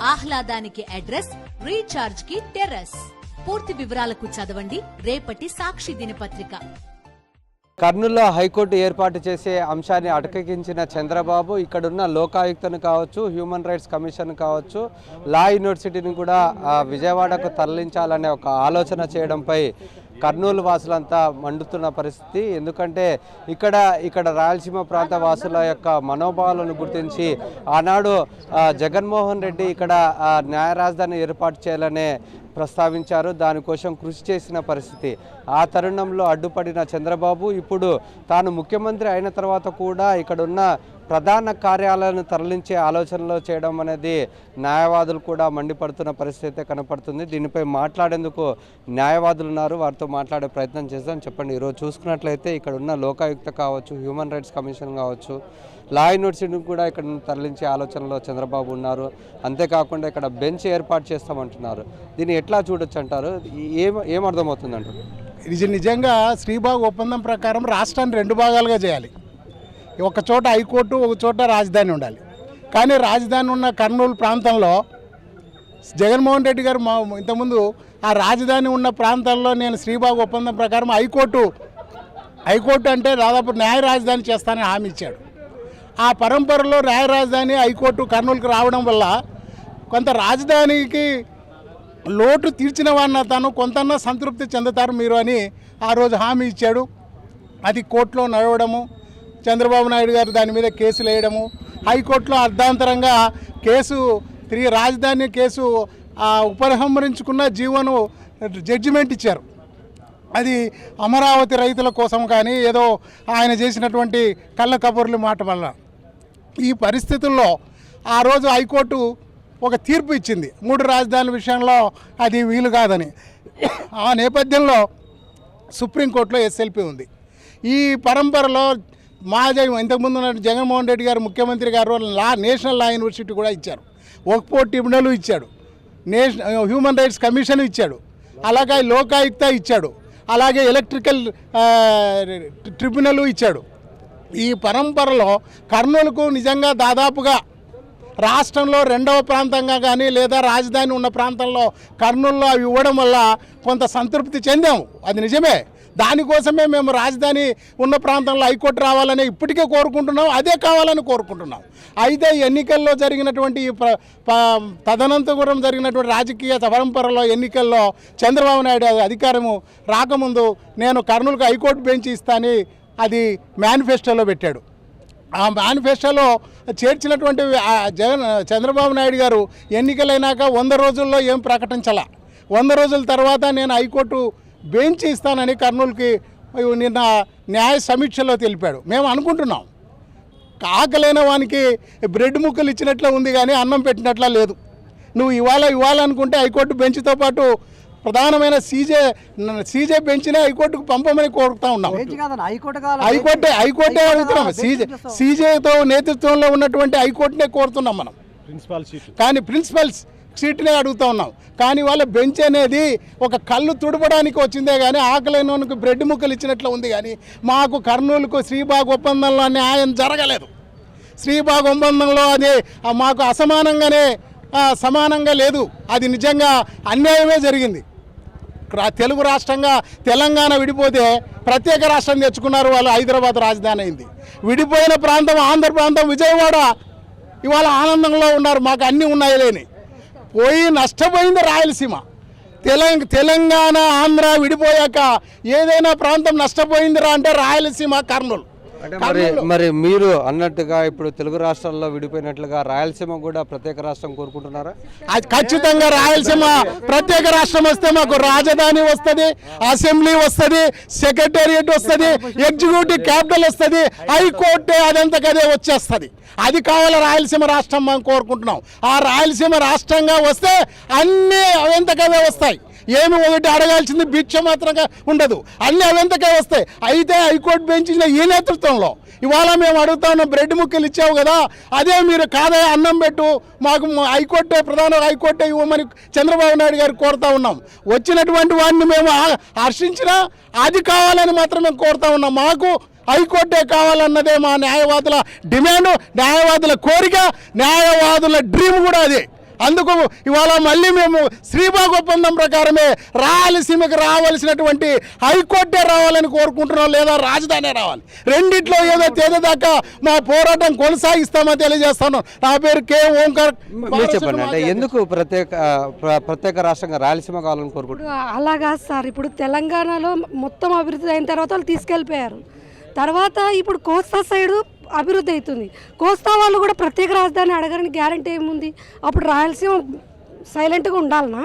ఆహ్లాదానికి address, recharge కి terrace. పూర్తి వివరాలకు చదవండి రేపటి సాక్షి దినపత్రిక. కర్నూలులో హైకోర్టు ఏర్పాటు చేసే అంశాన్ని అటకెక్కించిన చంద్రబాబు ఇక్కడున్న లోకాయుక్తను కావచ్చు, హ్యూమన్ రైట్స్ కమిషన్ కావచ్చు, లా యూనివర్సిటీని కూడా విజయవాడకు తరలించాలనే ఒక ఆలోచన చేయడంపై కర్నూలు వాసులంతా మండుతున్న పరిస్థితి. ఎందుకంటే ఇక్కడ రాయలసీమ ప్రాంత వాసుల యొక్క మనోభావాలను గుర్తించి ఆనాడు జగన్మోహన్ రెడ్డి ఇక్కడ న్యాయ రాజధాని ఏర్పాటు చేయాలనే ప్రస్తావించారు. దానికోసం కృషి చేసిన పరిస్థితి. ఆ తరుణంలో అడ్డుపడిన చంద్రబాబు ఇప్పుడు తాను ముఖ్యమంత్రి అయిన తర్వాత కూడా ఇక్కడున్న ప్రధాన కార్యాలయాలను తరలించే ఆలోచనలో చేయడం అనేది న్యాయవాదులు కూడా మండిపడుతున్న పరిస్థితి కనపడుతుంది. దీనిపై మాట్లాడేందుకు న్యాయవాదులు ఉన్నారు, వారితో మాట్లాడే ప్రయత్నం చేద్దాం. చెప్పండి, ఈరోజు చూసుకున్నట్లయితే ఇక్కడ ఉన్న లోకాయుక్త కావచ్చు, హ్యూమన్ రైట్స్ కమిషన్ కావచ్చు, లా యూనివర్సిటీని కూడా ఇక్కడ తరలించే ఆలోచనలో చంద్రబాబు ఉన్నారు. అంతేకాకుండా ఇక్కడ బెంచ్ ఏర్పాటు చేస్తామంటున్నారు. దీన్ని ఎట్లా చూడొచ్చు అంటారు? ఏమర్థమవుతుందంటారు? ఇది నిజంగా శ్రీబాగ్ ఒప్పందం ప్రకారం రాష్ట్రాన్ని 2 భాగాలుగా చేయాలి. ఒక చోట హైకోర్టు, ఒక చోట రాజధాని ఉండాలి. కానీ రాజధాని ఉన్న కర్నూలు ప్రాంతంలో జగన్మోహన్ రెడ్డి గారు ఇంతకుముందు ఆ రాజధాని ఉన్న ప్రాంతాల్లో నేను శ్రీబాగ్ ఒప్పందం ప్రకారం హైకోర్టు అంటే దాదాపు న్యాయ రాజధాని చేస్తానని హామీ ఇచ్చాడు. ఆ పరంపరలో న్యాయ రాజధాని హైకోర్టు కర్నూలుకు రావడం వల్ల కొంత రాజధానికి లోటు తీర్చిన వాడిన తను కొంతన్నా సంతృప్తి చెందుతారు మీరు అని ఆ రోజు హామీ ఇచ్చాడు. అది కోర్టులో నడవడము, చంద్రబాబు నాయుడు గారు దాని మీద కేసులు వేయడము, హైకోర్టులో అర్ధాంతరంగా రాజధాని కేసు ఉపసంహరించుకున్న జీవోను జడ్జిమెంట్ ఇచ్చారు. అది అమరావతి రైతుల కోసం కానీ ఏదో ఆయన చేసినటువంటి కళ్ళ కబుర్ల మాట వల్ల. ఈ పరిస్థితుల్లో ఆ రోజు హైకోర్టు ఒక తీర్పు ఇచ్చింది 3 రాజధానుల విషయంలో అది వీలు కాదని. ఆ నేపథ్యంలో సుప్రీంకోర్టులో ఎస్ఎల్పి ఉంది. ఈ పరంపరలో ఇంతకుముందు ఉన్న జగన్మోహన్ రెడ్డి గారు ముఖ్యమంత్రి గారు నేషనల్ లా యూనివర్సిటీ కూడా ఇచ్చారు, వక్ఫ్ ట్రిబ్యునల్ ఇచ్చాడు, హ్యూమన్ రైట్స్ కమిషన్ ఇచ్చాడు, అలాగే లోకాయుక్త ఇచ్చాడు, అలాగే ఎలక్ట్రికల్ ట్రిబ్యునల్ ఇచ్చాడు. ఈ పరంపరలో కర్నూలుకు నిజంగా దాదాపుగా రాష్ట్రంలో 2వ ప్రాంతంగా కానీ లేదా రాజధాని ఉన్న ప్రాంతంలో కర్నూలులో అవి ఇవ్వడం వల్ల కొంత సంతృప్తి చెందాము. అది నిజమే. దానికోసమే మేము రాజధాని ఉన్న ప్రాంతంలో హైకోర్టు రావాలని ఇప్పటికే కోరుకుంటున్నాం, అదే కావాలని కోరుకుంటున్నాం. అయితే ఎన్నికల్లో జరిగినటువంటి తదనంతరం జరిగినటువంటి రాజకీయ పరంపరలో ఎన్నికల్లో చంద్రబాబు నాయుడు అధికారము రాకముందు నేను కర్నూలుకు హైకోర్టు బెంచ్ ఇస్తానని అది మేనిఫెస్టోలో పెట్టాడు. ఆ మేనిఫెస్టోలో చేర్చినటువంటి చంద్రబాబు నాయుడు గారు ఎన్నికలైనాక 100 రోజుల్లో ఏం ప్రకటించాల. 100 రోజుల తర్వాత నేను హైకోర్టు బెంచ్ ఇస్తానని కర్నూలుకి నిన్న న్యాయ సమీక్షలో తెలిపాడు. మేము అనుకుంటున్నాం ఆకలైన వానికి బ్రెడ్ ముక్కలు ఇచ్చినట్లే ఉంది కానీ అన్నం పెట్టినట్లా లేదు. నువ్వు ఇవ్వాలనుకుంటే హైకోర్టు బెంచ్తో పాటు ప్రధానమైన సీజే బెంచ్నే హైకోర్టుకు పంపమని కోరుతా ఉన్నాం. హైకోర్టే అడుగుతున్నాం. సీజేతో నేతృత్వంలో ఉన్నటువంటి హైకోర్టునే కోరుతున్నాం మనం. కానీ ప్రిన్సిపల్ సీట్నే అడుగుతూ ఉన్నాం. కానీ వాళ్ళ బెంచ్ అనేది ఒక కళ్ళు తుడపడానికి వచ్చిందే కానీ ఆకలైనోనికి బ్రెడ్ ముక్కలు ఇచ్చినట్లు ఉంది. కానీ మాకు కర్నూలుకు శ్రీబాగ్ ఒప్పందంలో న్యాయం జరగలేదు. శ్రీబాగ్ ఒప్పందంలో అది మాకు సమానంగా లేదు. అది నిజంగా అన్యాయమే జరిగింది. తెలుగు రాష్ట్రంగా తెలంగాణ విడిపోతే ప్రత్యేక రాష్ట్రం తెచ్చుకున్నారు వాళ్ళు. హైదరాబాద్ రాజధాని అయింది. విడిపోయిన ప్రాంతం ఆంధ్ర ప్రాంతం విజయవాడ ఇవాళ ఆనందంలో ఉన్నారు. మాకు అన్నీ ఉన్నాయి లేని నష్టపోయింది రాయలసీమ. తెలంగాణ ఆంధ్ర విడిపోయాక ఏదైనా ప్రాంతం నష్టపోయిందిరా అంటే రాయలసీమ, కర్నూలు. మరి మీరు అన్నట్టుగా ఇప్పుడు తెలుగు రాష్ట్రాల్లో విడిపోయినట్లుగా రాయలసీమ కూడా ప్రత్యేక రాష్ట్రం కోరుకుంటున్నారా? ఖచ్చితంగా రాయలసీమ ప్రత్యేక రాష్ట్రం వస్తే మాకు రాజధాని వస్తుంది, అసెంబ్లీ వస్తుంది, సెక్రటేరియట్ వస్తుంది, ఎగ్జిక్యూటివ్ క్యాపిటల్ వస్తుంది, హైకోర్టు అదంతకదే వచ్చేస్తుంది. అది కావాలి రాయలసీమ రాష్ట్రం మనం కోరుకుంటున్నాం. ఆ రాయలసీమ రాష్ట్రంగా వస్తే అన్నీ అవంతకవే వస్తాయి. ఏమి ఒకటి అడగాల్సింది భిక్ష మాత్రంగా ఉండదు, అన్ని అవంతకే వస్తాయి. అయితే హైకోర్టు బెంచ్ ఈ నేతృత్వంలో ఇవాళ మేము అడుగుతా ఉన్నాం, బ్రెడ్ ముక్కలు ఇచ్చావు కదా, అదే మీరు కాదా అన్నం పెట్టు, మాకు ప్రధాన హైకోర్టే ఇవ్వమని చంద్రబాబు నాయుడు గారు కోరుతా ఉన్నాం. వచ్చినటువంటి వాడిని మేము హర్షించినా అది కావాలని మాత్రం మేము కోరుతా ఉన్నాం. మాకు హైకోర్టే కావాలన్నదే మా న్యాయవాదుల డిమాండ్, న్యాయవాదుల కోరిక, న్యాయవాదుల డ్రీమ్ కూడా అదే. అందుకు ఇవాళ మళ్ళీ మేము శ్రీబాగ్ ఒప్పందం ప్రకారమే రాయలసీమకు రావాల్సినటువంటి హైకోర్టే రావాలని కోరుకుంటున్నాం, లేదా రాజధానే రావాలి. రెండిట్లో ఏదో తేదీదాకా మా పోరాటం కొనసాగిస్తామని తెలియజేస్తాను. నా పేరు కే ఓంకార్. మీరు చెప్పండి, అంటే ఎందుకు ప్రత్యేక రాష్ట్రంగా రాయలసీమ కావాలని కోరుకుంటున్నారు? అలాగా సార్, ఇప్పుడు తెలంగాణలో మొత్తం అభివృద్ధి అయిన తర్వాత వాళ్ళు తీసుకెళ్ళిపోయారు. తర్వాత ఇప్పుడు కోస్తా సైడు అభివృద్ధి అవుతుంది. కోస్తా వాళ్ళు కూడా ప్రత్యేక రాజధాని అడగడానికి గ్యారంటీ ఏముంది? అప్పుడు రాయలసీమ సైలెంట్గా ఉండాలనా?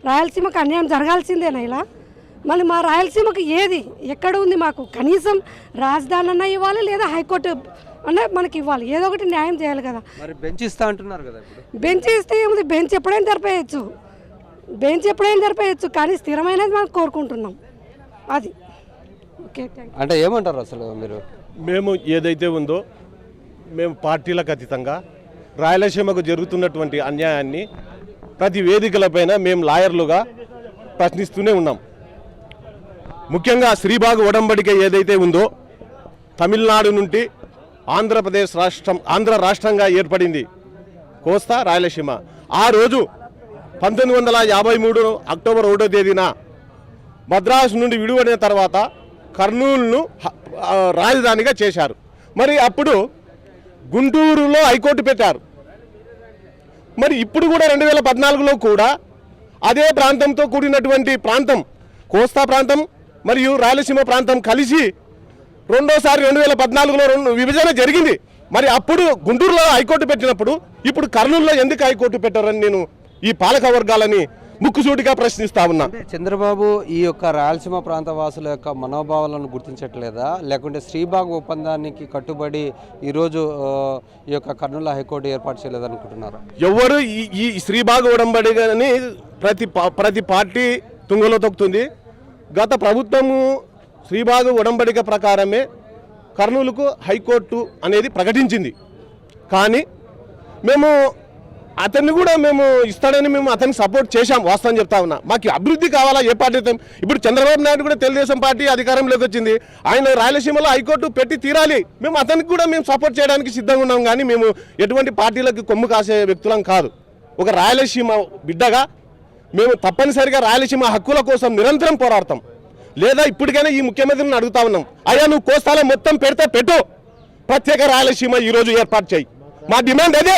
రాయలసీమకు అన్యాయం జరగాల్సిందేనా ఇలా? మళ్ళీ మా రాయలసీమకు ఏది ఎక్కడ ఉంది? మాకు కనీసం రాజధాని అన్న ఇవ్వాలి, లేదా హైకోర్టు అన్న మనకి ఇవ్వాలి. ఏదో ఒకటి న్యాయం చేయాలి కదా. మరి బెంచ్ ఇస్తా అంటున్నారు కదా. బెంచ్ ఇస్తే ఏముంది? బెంచ్ ఎప్పుడైనా జరిపేయచ్చు, కానీ స్థిరమైనది మనం కోరుకుంటున్నాం. అది ఓకే. అంటే ఏమంటారు అసలు మీరు? మేము ఏదైతే ఉందో మేము పార్టీలకు అతీతంగా రాయలసీమకు జరుగుతున్నటువంటి అన్యాయాన్ని ప్రతి వేదికలపైన మేము లాయర్లుగా ప్రశ్నిస్తూనే ఉన్నాం. ముఖ్యంగా శ్రీబాగ్ ఒడంబడిక ఏదైతే ఉందో తమిళనాడు నుండి ఆంధ్ర రాష్ట్రంగా ఏర్పడింది కోస్తా రాయలసీమ. ఆ రోజు 1953 అక్టోబర్ 1వ తేదీన మద్రాసు నుండి విడిపడిన తర్వాత కర్నూలును రాజధానిగా చేశారు. మరి అప్పుడు గుంటూరులో హైకోర్టు పెట్టారు. మరి ఇప్పుడు కూడా 2014లో కూడా అదే ప్రాంతంతో కూడినటువంటి ప్రాంతం కోస్తా ప్రాంతం మరియు రాయలసీమ ప్రాంతం కలిసి రెండోసారి 2014లో విభజన జరిగింది. మరి అప్పుడు గుంటూరులో హైకోర్టు పెట్టినప్పుడు ఇప్పుడు కర్నూలులో ఎందుకు హైకోర్టు పెట్టారని నేను ఈ పాలక వర్గాలని ముక్కుసూటిగా ప్రశ్నిస్తా ఉన్నా. చంద్రబాబు ఈ యొక్క రాయలసీమ ప్రాంత వాసుల యొక్క మనోభావాలను గుర్తించట్లేదా, లేకుంటే శ్రీబాగ్ ఒప్పందానికి కట్టుబడి ఈరోజు ఈ యొక్క కర్నూలు హైకోర్టు ఏర్పాటు చేయలేదనుకుంటున్నారు? ఎవరు ఈ శ్రీబాగ్ ఒడంబడికని ప్రతి పార్టీ తుంగలో తొక్కుతుంది. గత ప్రభుత్వము శ్రీబాగ్ ఒడంబడిక ప్రకారమే కర్నూలుకు హైకోర్టు అనేది ప్రకటించింది. కానీ మేము అతన్ని కూడా మేము ఇస్తాడని మేము అతనికి సపోర్ట్ చేశాం. వాస్తవం చెప్తా ఉన్నా. మాకు అభివృద్ధి కావాలా? ఏ పార్టీ? ఇప్పుడు చంద్రబాబు నాయుడు కూడా తెలుగుదేశం పార్టీ అధికారంలోకి వచ్చింది. ఆయన రాయలసీమలో హైకోర్టు పెట్టి తీరాలి. మేము అతనికి కూడా మేము సపోర్ట్ చేయడానికి సిద్ధంగా ఉన్నాం. కానీ మేము ఎటువంటి పార్టీలకు కొమ్ము కాసే వ్యక్తులం కాదు. ఒక రాయలసీమ బిడ్డగా మేము తప్పనిసరిగా రాయలసీమ హక్కుల కోసం నిరంతరం పోరాడతాం. లేదా ఇప్పటికైనా ఈ ముఖ్యమంత్రిని అడుగుతా ఉన్నాం, అయ్యా నువ్వు కోస్తాలో మొత్తం పెడితే పెట్టు, ప్రత్యేక రాయలసీమ ఈరోజు ఏర్పాటు చేయి. మా డిమాండ్ అదే.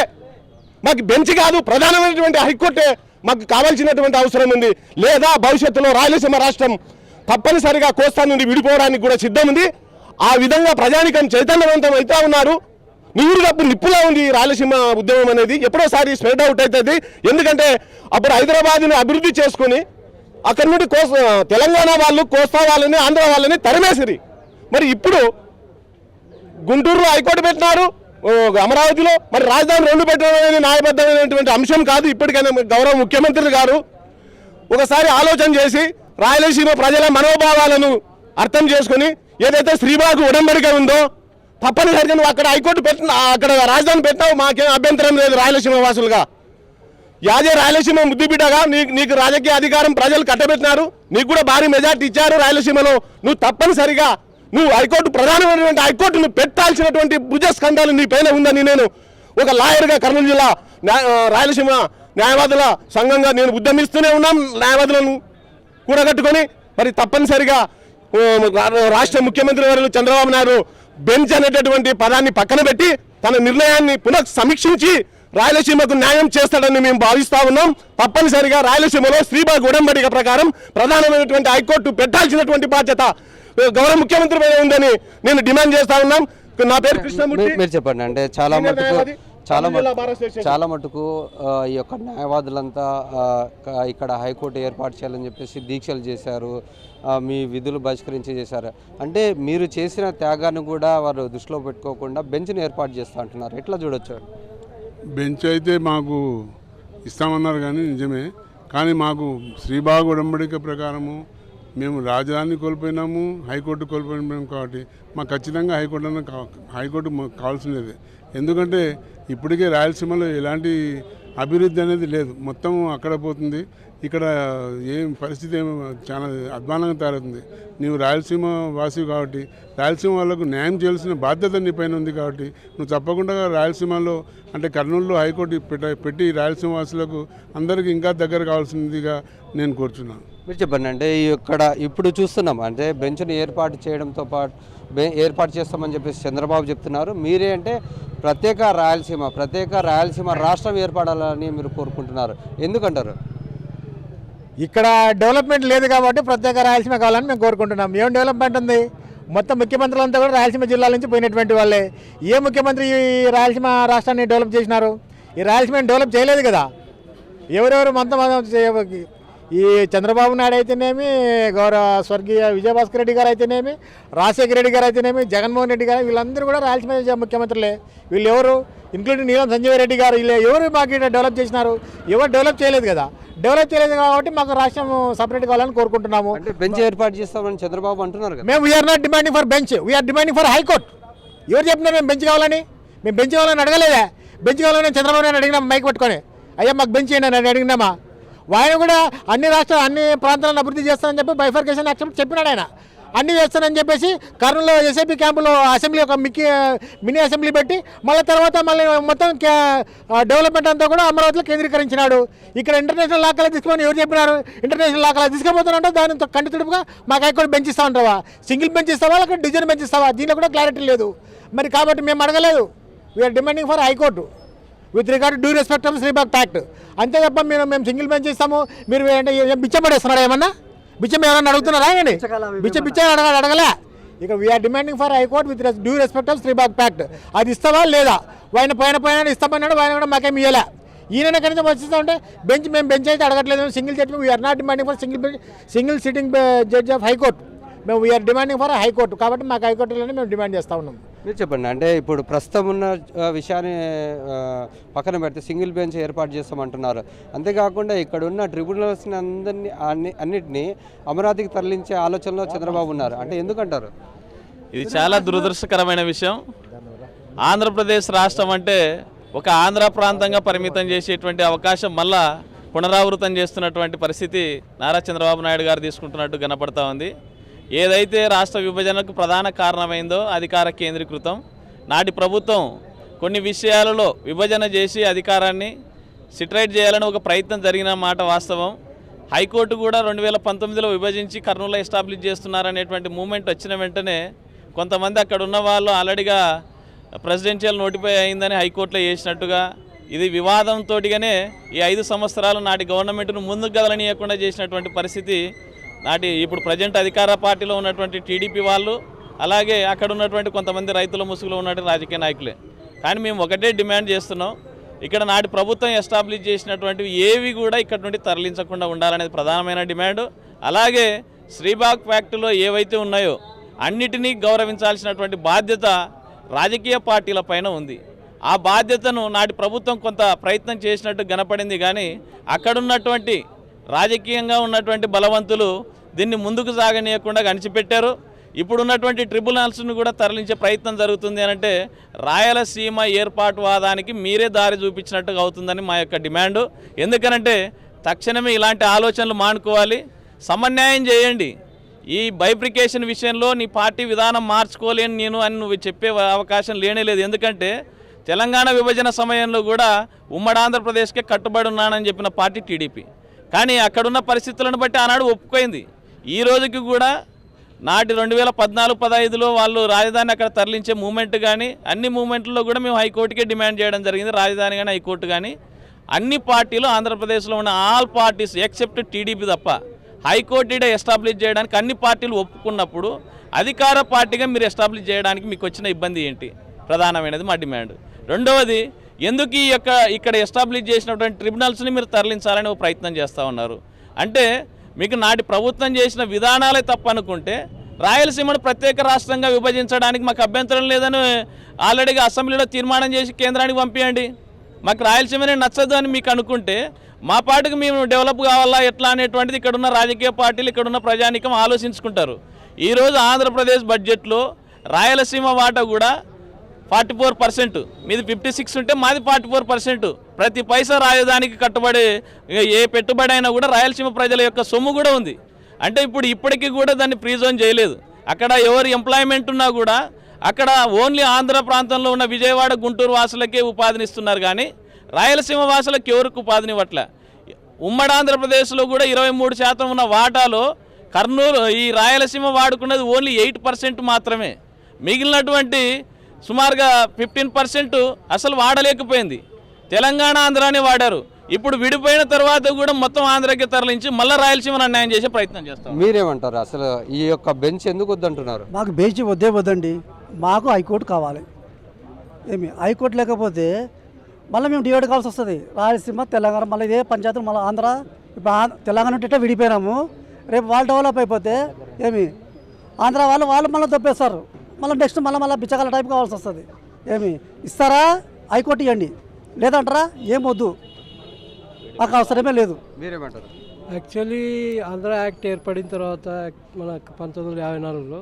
మాకు బెంచ్ కాదు, ప్రధానమైనటువంటి హైకోర్టే మాకు కావాల్సినటువంటి అవసరం ఉంది. లేదా భవిష్యత్తులో రాయలసీమ రాష్ట్రం తప్పనిసరిగా కోస్తా నుండి విడిపోవడానికి కూడా సిద్ధం ఉంది. ఆ విధంగా ప్రజానికం చైతన్యవంతం అవుతా ఉన్నారు. నిప్పులా ఉంది ఈ రాయలసీమ ఉద్యమం అనేది. ఎప్పుడోసారి స్ప్రెడ్ అవుట్ అవుతుంది. ఎందుకంటే అప్పుడు హైదరాబాద్ని అభివృద్ధి చేసుకుని అక్కడి నుండి తెలంగాణ వాళ్ళు కోస్తా వాళ్ళని ఆంధ్ర వాళ్ళని తరిమేసిరి. మరి ఇప్పుడు గుంటూరులో హైకోర్టు పెట్టినారు, అమరావతిలో మరి రాజధాని 2 పెట్టడం అనేది న్యాయబద్ధమైనటువంటి అంశం కాదు. ఇప్పటికైనా గౌరవ ముఖ్యమంత్రి గారు ఒకసారి ఆలోచన చేసి రాయలసీమ ప్రజల మనోభావాలను అర్థం చేసుకుని ఏదైతే శ్రీబాగ్ ఒడంబడిక ఉందో తప్పనిసరిగా నువ్వు అక్కడ హైకోర్టు పెట్టిన అక్కడ రాజధాని పెట్టావు, మాకేం అభ్యంతరం లేదు. రాయలసీమ వాసులుగా యాజే రాయలసీమ ముద్దుబిడ్డగా నీకు రాజకీయ అధికారం ప్రజలు కట్టబెట్టినారు. నీకు కూడా భారీ మెజార్టీ ఇచ్చారు రాయలసీమలో. నువ్వు తప్పనిసరిగా నువ్వు హైకోర్టు ప్రధానమైనటువంటి హైకోర్టును పెట్టాల్సినటువంటి భుజస్కంధాలు నీ పైన ఉందని నేను ఒక లాయర్గా కర్నూలు జిల్లా రాయలసీమ న్యాయవాదుల సంఘంగా నేను ఉద్యమిస్తూనే ఉన్నాం. న్యాయవాదులను కూడగట్టుకొని మరి తప్పనిసరిగా రాష్ట్ర ముఖ్యమంత్రి వర్యులు చంద్రబాబు నాయుడు బెంచ్ అనేటటువంటి పదాన్ని పక్కన పెట్టి తన నిర్ణయాన్ని సమీక్షించి రాయలసీమకు న్యాయం చేస్తాడని మేము భావిస్తా ఉన్నాం. తప్పనిసరిగా రాయలసీమలో శ్రీబాగ్ ఒడంబడిక ప్రకారం ప్రధానమైనటువంటి హైకోర్టు పెట్టాల్సినటువంటి బాధ్యత గౌరవ ముఖ్యమంత్రి మీద ఉందని నేను డిమాండ్ చేస్తా ఉన్నాం. నా పేరు కృష్ణమూర్తి. మీరు చెప్పండి. అంటే చాలా మటుకు ఈ యొక్క న్యాయవాదులంతా ఇక్కడ హైకోర్టు ఏర్పాటు చేయాలని చెప్పేసి దీక్షలు చేశారు, మీ విధులు బహిష్కరించి చేశారు. అంటే మీరు చేసిన త్యాగాన్ని కూడా వారు దృష్టిలో పెట్టుకోకుండా బెంచ్ని ఏర్పాటు చేస్తా అంటున్నారు. ఎట్లా చూడొచ్చు? బెంచ్ అయితే మాకు ఇస్తామన్నారు కానీ నిజమే. కానీ మాకు శ్రీబాగ్ ఒడంబడిక ప్రకారము మేము రాజధాని కోల్పోయినాము, హైకోర్టు కోల్పోయినాము. కాబట్టి మాకు ఖచ్చితంగా హైకోర్టు కావాల్సినది. ఎందుకంటే ఇప్పటికే రాయలసీమలో ఎలాంటి అభివృద్ధి అనేది లేదు, మొత్తం అక్కడ పోతుంది. ఇక్కడ ఏం పరిస్థితి ఏమో చాలా అధ్వానంగా తయారవుతుంది. నీవు రాయలసీమ వాసివి కాబట్టి రాయలసీమ వాళ్ళకు న్యాయం చేయాల్సిన బాధ్యత నీ పైన ఉంది కాబట్టి నువ్వు తప్పకుండా రాయలసీమలో అంటే కర్నూలులో హైకోర్టు పెట్టి రాయలసీమ వాసులకు అందరికీ ఇంకా దగ్గర కావాల్సిందిగా నేను కోరుచున్నాను. మీరు చెప్పండి, అంటే ఇక్కడ ఇప్పుడు చూస్తున్నాం అంటే బెంచ్ను ఏర్పాటు చేయడంతో పాటు ఏర్పాటు చేస్తామని చెప్పేసి చంద్రబాబు చెప్తున్నారు. మీరే అంటే ప్రత్యేక రాయలసీమ రాష్ట్రం ఏర్పడాలని మీరు కోరుకుంటున్నారు, ఎందుకంటారు? ఇక్కడ డెవలప్మెంట్ లేదు కాబట్టి ప్రత్యేక రాయలసీమ కావాలని మేము కోరుకుంటున్నాం. ఏం డెవలప్మెంట్ ఉంది? మొత్తం ముఖ్యమంత్రులంతా కూడా రాయలసీమ జిల్లాల నుంచి పోయినటువంటి వాళ్ళే. ఏ ముఖ్యమంత్రి ఈ రాయలసీమ రాష్ట్రాన్ని డెవలప్ చేసినారు? ఈ రాయలసీమని డెవలప్ చేయలేదు కదా. ఎవరెవరు మొత్తం ఈ చంద్రబాబు నాయుడు అయితేనేమి, గౌరవ స్వర్గీయ విజయభాస్కర్ రెడ్డి గారు అయితేనేమి, రాజశేఖర రెడ్డి గారు అయితేనేమి, జగన్మోహన్ రెడ్డి గారు, వీళ్ళందరూ కూడా రాయలసీమ ముఖ్యమంత్రులే. వీళ్ళు ఎవరు? ఇంక్లూడింగ్ నీలం సంజీవ్ రెడ్డి గారు, వీళ్ళు ఎవరు మాకు ఇక్కడ డెవలప్ చేసినారు? ఎవరు డెవలప్ చేయలేదు కదా. డెవలప్ చేయలేదు కాబట్టి మాకు రాష్ట్రం సపరేట్ కావాలని కోరుకుంటున్నాము. అంటే బెంచ్ ఏర్పాటు చేస్తామని చంద్రబాబు అంటున్నారు కదా. మేము we're not demanding for bench, we're demanding for high court. ఎవరు చెప్తున్నారు మేము బెంచ్ కావాలని? మేము బెంచ్ కావాలని అడగలేదా? బెంచ్ కావాలని చంద్రబాబు నాయుడు అడిగినాం, మైక్ పట్టుకొని, అయ్యా మాకు బెంచ్ చేయండి అని అడిగినామా? ఆయన కూడా అన్ని ప్రాంతాలను అభివృద్ధి చేస్తానని చెప్పి బైఫర్కేషన్ యాక్షన్ చెప్పినాడు. ఆయన అన్నీ చేస్తానని చెప్పేసి కర్నూలులో ఎస్ఐపి క్యాంపులో అసెంబ్లీ ఒక మినీ అసెంబ్లీ పెట్టి మళ్ళీ మొత్తం డెవలప్మెంట్ అంతా కూడా అమరావతిలో కేంద్రీకరించినాడు. ఇక్కడ ఇంటర్నేషనల్ లా కళ తీసుకోమని ఎవరు చెప్పినారు? ఇంటర్నేషనల్ లా కళ తీసుకుపోతున్నా దానితో కంటి తుడుపుగా మాకు హైకోర్టు బెంచ్ ఇస్తా ఉంటావా? సింగిల్ బెంచ్ ఇస్తావా లేకపోతే డివిజన్ బెంచ్ ఇస్తావా? దీనిలో కూడా క్లారిటీ లేదు. మరి కాబట్టి మేము అడగలేదు. We're demanding for high court with regard due respect of Sribagh act. అంతే తప్ప మేము సింగిల్ బెంచ్ ఇస్తాము మీరు బిచ్చం పడేస్తున్నారా? ఏమన్నా బిచ్చం ఎవరన్నా అడుగుతున్నారా? అండి బిచ్చం అడగలే. ఇక we're demanding for high court with due respect of Sribagh act. అది ఇస్తావా లేదా? ఆయన పోయిన ఇస్తామన్నాడు, ఆయన కూడా మాకేమి ఇవ్వలే. ఈయన కనీసం వచ్చిస్తా ఉంటే మేము బెంచ్ అయితే అడగట్లేదు. Single judge we're not demanding for single sitting judge of high court. మేము వీఆర్ డిమాండింగ్ ఫర్ హైకోర్టు కాబట్టి మాకు హైకోర్టులోనే మేము డిమాండ్ చేస్తూ ఉన్నాం. మీరు చెప్పండి, అంటే ఇప్పుడు ప్రస్తుతం ఉన్న విషయాన్ని పక్కన పెడితే సింగిల్ బెంచ్ ఏర్పాటు చేస్తామంటున్నారు. అంతేకాకుండా ఇక్కడ ఉన్న ట్రిబ్యునల్స్ని అన్నిటినీ అమరావతికి తరలించే ఆలోచనలో చంద్రబాబు ఉన్నారు. అంటే ఎందుకంటారు? ఇది చాలా దురదృష్టకరమైన విషయం. ఆంధ్రప్రదేశ్ రాష్ట్రం అంటే ఒక ఆంధ్ర ప్రాంతంగా పరిమితం చేసేటువంటి అవకాశం మళ్ళా పునరావృతం చేస్తున్నటువంటి పరిస్థితి నారా చంద్రబాబు నాయుడు గారు తీసుకుంటున్నట్టు కనపడతా ఉంది. ఏదైతే రాష్ట్ర విభజనకు ప్రధాన కారణమైందో అధికార కేంద్రీకృతం. నాటి ప్రభుత్వం కొన్ని విషయాలలో విభజన చేసి అధికారాన్ని సిట్రైట్ చేయాలని ఒక ప్రయత్నం జరిగిన మాట వాస్తవం. హైకోర్టు కూడా 2019లో విభజించి కర్నూలులో ఎస్టాబ్లిష్ చేస్తున్నారనేటువంటి మూమెంట్ వచ్చిన వెంటనే కొంతమంది అక్కడ ఉన్న వాళ్ళు ఆల్రెడీగా ప్రెసిడెన్షియల్ నోటిఫై అయిందని హైకోర్టులో చేసినట్టుగా ఇది వివాదంతోటిగానే ఈ 5 సంవత్సరాలు నాటి గవర్నమెంట్ను ముందుకు కదలనీయకుండా చేసినటువంటి పరిస్థితి నాటి ఇప్పుడు ప్రజెంట్ అధికార పార్టీలో ఉన్నటువంటి టీడీపీ వాళ్ళు, అలాగే అక్కడ ఉన్నటువంటి కొంతమంది రైతుల ముసుగులో ఉన్నటువంటి రాజకీయ నాయకులే. కానీ మేము ఒకటే డిమాండ్ చేస్తున్నాం, ఇక్కడ నాటి ప్రభుత్వం ఎస్టాబ్లిష్ చేసినటువంటివి ఏవి కూడా ఇక్కడ నుండి తరలించకుండా ఉండాలనేది ప్రధానమైన డిమాండ్. అలాగే శ్రీబాగ్ ఫ్యాక్టరీలో ఏవైతే ఉన్నాయో అన్నిటినీ గౌరవించాల్సినటువంటి బాధ్యత రాజకీయ పార్టీల పైన ఉంది. ఆ బాధ్యతను నాటి ప్రభుత్వం కొంత ప్రయత్నం చేసినట్టు కనపడింది. కానీ అక్కడున్నటువంటి రాజకీయంగా ఉన్నటువంటి బలవంతులు దీన్ని ముందుకు సాగనీయకుండా అణిచిపెట్టారు. ఇప్పుడున్నటువంటి ట్రిబ్యునల్స్ను కూడా తరలించే ప్రయత్నం జరుగుతుంది అంటే రాయలసీమ ఏర్పాటువాదానికి మీరే దారి చూపించినట్టుగా అవుతుందని మా యొక్క డిమాండు. ఎందుకనంటే తక్షణమే ఇలాంటి ఆలోచనలు మానుకోవాలి, సమన్యాయం చేయండి. ఈ బైఫ్రికేషన్ విషయంలో నీ పార్టీ విధానం మార్చుకోలేని నేను అని నువ్వు చెప్పే అవకాశం లేనేలేదు. ఎందుకంటే తెలంగాణ విభజన సమయంలో కూడా ఉమ్మడి ఆంధ్రప్రదేశ్కే కట్టుబడి ఉన్నానని చెప్పిన పార్టీ టీడీపీ. కానీ అక్కడున్న పరిస్థితులను బట్టి ఆనాడు ఒప్పుకోయింది. ఈ రోజుకి కూడా నాటి 2014-15లో వాళ్ళు రాజధాని అక్కడ తరలించే మూమెంట్ కానీ అన్ని మూమెంట్లో కూడా మేము హైకోర్టుకే డిమాండ్ చేయడం జరిగింది. రాజధాని కానీ హైకోర్టు కానీ అన్ని పార్టీలు ఆంధ్రప్రదేశ్లో ఉన్న ఆల్ పార్టీస్ ఎక్సెప్ట్ టీడీపీ తప్ప హైకోర్టు ఎస్టాబ్లిష్ చేయడానికి అన్ని పార్టీలు ఒప్పుకున్నప్పుడు అధికార పార్టీగా మీరు ఎస్టాబ్లిష్ చేయడానికి మీకు వచ్చిన ఇబ్బంది ఏంటి? ప్రధానమైనది మా డిమాండ్. రెండవది, ఎందుకు ఇక్కడ ఎస్టాబ్లిష్ చేసినటువంటి ట్రిబ్యునల్స్ని మీరు తరలించాలని ఒక ప్రయత్నం చేస్తూ ఉన్నారు అంటే మీకు నాటి ప్రభుత్వం చేసిన విధానాలే తప్పనుకుంటే రాయలసీమను ప్రత్యేక రాష్ట్రంగా విభజించడానికి మాకు అభ్యంతరం లేదని ఆల్రెడీగా అసెంబ్లీలో తీర్మానం చేసి కేంద్రానికి పంపించండి. మాకు రాయలసీమనే నచ్చదు అని మీకు అనుకుంటే మా పార్టీకి మేము డెవలప్ కావాలా ఎట్లా అనేటువంటిది ఇక్కడున్న రాజకీయ పార్టీలు ఇక్కడున్న ప్రజానీకం ఆలోచించుకుంటారు. ఈరోజు ఆంధ్రప్రదేశ్ బడ్జెట్లో రాయలసీమ వాటా కూడా 44%, మీది 56 ఉంటే మాది 44%. ప్రతి పైసా రాజధానికి కట్టుబడి ఏ పెట్టుబడి అయినా కూడా రాయలసీమ ప్రజల యొక్క సొమ్ము కూడా ఉంది. అంటే ఇప్పటికీ కూడా దాన్ని ఫ్రీ జోన్ చేయలేదు. అక్కడ ఎవరు ఎంప్లాయ్మెంట్ ఉన్నా కూడా అక్కడ ఓన్లీ ఆంధ్ర ప్రాంతంలో ఉన్న విజయవాడ గుంటూరు వాసులకే ఉపాధినిస్తున్నారు, కానీ రాయలసీమ వాసులకు ఎవరికి ఉపాధినివ్వట్లే. ఉమ్మడి ఆంధ్రప్రదేశ్లో కూడా 23% ఉన్న వాటాలో కర్నూలు ఈ రాయలసీమ వాడుకున్నది ఓన్లీ 8% మాత్రమే. మిగిలినటువంటి సుమారుగా 15% అసలు వాడలేకపోయింది. తెలంగాణ ఆంధ్రాని వాడారు. ఇప్పుడు విడిపోయిన తర్వాత కూడా మొత్తం ఆంధ్రాకి తరలించి మళ్ళీ రాయలసీమను అన్యాయం చేసే ప్రయత్నం చేస్తాం. మీరేమంటారు? అసలు ఈ యొక్క బెంచ్ ఎందుకు వద్దంటున్నారు? మాకు బెంచ్ వద్దండి, మాకు హైకోర్టు కావాలి. హైకోర్టు లేకపోతే మళ్ళీ మేము డివైడ్ కావాల్సి వస్తుంది. రాయలసీమ తెలంగాణ మళ్ళీ ఇదే పంచాయతీలు మళ్ళీ ఆంధ్ర. ఇప్పుడు తెలంగాణ ఉంటే విడిపోయినాము, రేపు వాళ్ళు డెవలప్ అయిపోతే ఆంధ్ర వాళ్ళు మళ్ళీ తప్పేస్తారు. మళ్ళీ నెక్స్ట్ మళ్ళీ బిచ్చగాల టైప్ కావాల్సి వస్తుంది. ఇస్తారా? హైకోర్టు ఇవ్వండి, లేదంటారా ఏం వద్దు, మాకు అవసరమే లేదు. మీరేమంటారు? యాక్చువల్లీ ఆంధ్ర యాక్ట్ ఏర్పడిన తర్వాత మన 1954లో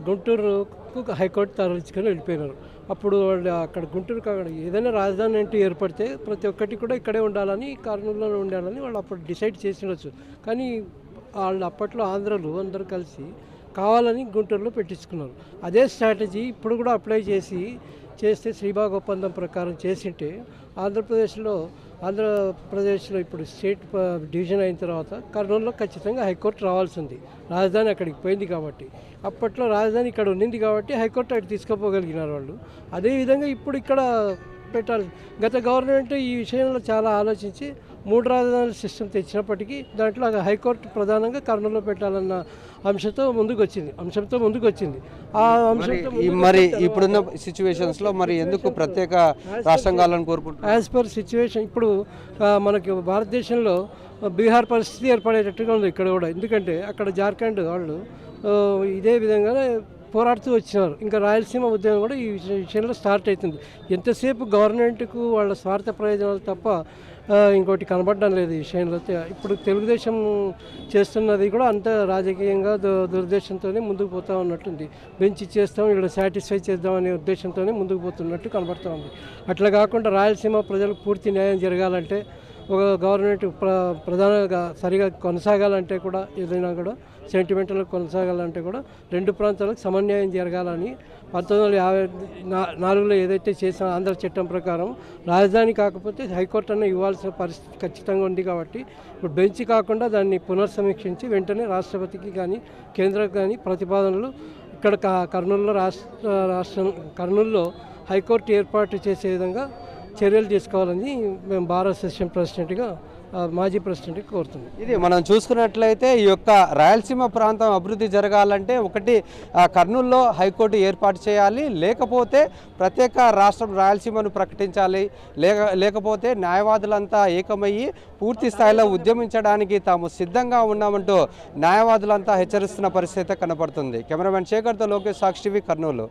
గుంటూరుకు హైకోర్టు తరలించుకొని వెళ్ళిపోయినారు. అప్పుడు వాళ్ళు అక్కడ గుంటూరు ఏదైనా రాజధాని అంటూ ఏర్పడితే ప్రతి ఒక్కటి కూడా ఇక్కడే ఉండాలని, కర్నూలులో ఉండాలని వాళ్ళు అప్పుడు డిసైడ్ చేసినచ్చు. కానీ వాళ్ళు అప్పట్లో ఆంధ్రలు అందరూ కలిసి కావాలని గుంటూరులో పెట్టించుకున్నారు. అదే స్ట్రాటజీ ఇప్పుడు కూడా అప్లై చేస్తే శ్రీబాగ్ ఒప్పందం ప్రకారం చేసింటే ఆంధ్రప్రదేశ్లో ఇప్పుడు స్టేట్ డివిజన్ అయిన తర్వాత కర్నూలులో ఖచ్చితంగా హైకోర్టు రావాల్సింది. రాజధాని అక్కడికి పోయింది కాబట్టి, అప్పట్లో రాజధాని ఇక్కడ ఉండింది కాబట్టి హైకోర్టు అక్కడ తీసుకుపోగలిగినారు వాళ్ళు. అదేవిధంగా ఇప్పుడు ఇక్కడ పెట్టాలి. గత గవర్నమెంట్ ఈ విషయంలో చాలా ఆలోచించి 3 రాజధానుల సిస్టమ్ తెచ్చినప్పటికీ దాంట్లో హైకోర్టు ప్రధానంగా కర్నూలులో పెట్టాలన్న అంశంతో ముందుకు వచ్చింది. ఆ అంశంతో మరి ఇప్పుడున్న సిచ్యువేషన్స్ లో మరి ఎందుకు ప్రత్యేక రాష్ట్రం కావాలని కోరుకుంటున్నారు? యాజ్ పర్ సిచ్యువేషన్ ఇప్పుడు మనకి భారతదేశంలో బీహార్ పరిస్థితి ఏర్పడేటట్టుగా ఉంది ఇక్కడ కూడా. ఎందుకంటే అక్కడ జార్ఖండ్ వాళ్ళు ఇదే విధంగానే పోరాడుతూ వచ్చినారు. ఇంకా రాయలసీమ ఉద్యమం కూడా ఈ విషయంలో స్టార్ట్ అవుతుంది. ఎంతసేపు గవర్నమెంట్కు వాళ్ళ స్వార్థ ప్రయోజనాలు తప్ప ఇంకోటి కనబడడం లేదు ఈ విషయంలో. ఇప్పుడు తెలుగుదేశం చేస్తున్నది కూడా అంత రాజకీయంగా దురుద్దేశంతోనే ముందుకు పోతూ ఉన్నట్టుంది. బెంచ్ చేస్తాం, ఇక్కడ సాటిస్ఫై చేద్దాం అనే ఉద్దేశంతోనే ముందుకు పోతున్నట్టు కనబడుతూ ఉంది. అట్లా కాకుండా రాయలసీమ ప్రజలకు పూర్తి న్యాయం జరగాలంటే, ఒక గవర్నమెంట్ ప్రధానంగా సరిగా కొనసాగాలంటే కూడా, ఏదైనా కూడా సెంటిమెంటల్గా కొనసాగాలంటే కూడా 2 ప్రాంతాలకు సమన్యాయం జరగాలని 1954లో ఏదైతే చేసిన ఆంధ్ర చట్టం ప్రకారం రాజధాని కాకపోతే హైకోర్టు అన్న ఇవ్వాల్సిన పరిస్థితి ఖచ్చితంగా ఉంది. కాబట్టి ఇప్పుడు బెంచ్ కాకుండా దాన్ని పునర్సమీక్షించి వెంటనే రాష్ట్రపతికి కానీ కేంద్రకు కానీ ప్రతిపాదనలు ఇక్కడ కర్నూలులో హైకోర్టు ఏర్పాటు చేసే విధంగా చర్యలు తీసుకోవాలని మేము బార్ అసోసియేషన్ ప్రెసిడెంట్గా, మాజీ ప్రెసిడెంట్కి కోరుతున్నాం. ఇది మనం చూసుకున్నట్లయితే ఈ యొక్క రాయలసీమ ప్రాంతం అభివృద్ధి జరగాలంటే ఒకటి కర్నూలులో హైకోర్టు ఏర్పాటు చేయాలి, లేకపోతే ప్రత్యేక రాష్ట్రం రాయలసీమను ప్రకటించాలి, లేకపోతే న్యాయవాదులంతా ఏకమయ్యి పూర్తి స్థాయిలో ఉద్యమించడానికి తాము సిద్ధంగా ఉన్నామంటూ న్యాయవాదులంతా హెచ్చరిస్తున్న పరిస్థితి కనపడుతుంది. కెమెరామెన్ శేఖర్తో లోకేష్, సాక్షి టీవీ, కర్నూలు.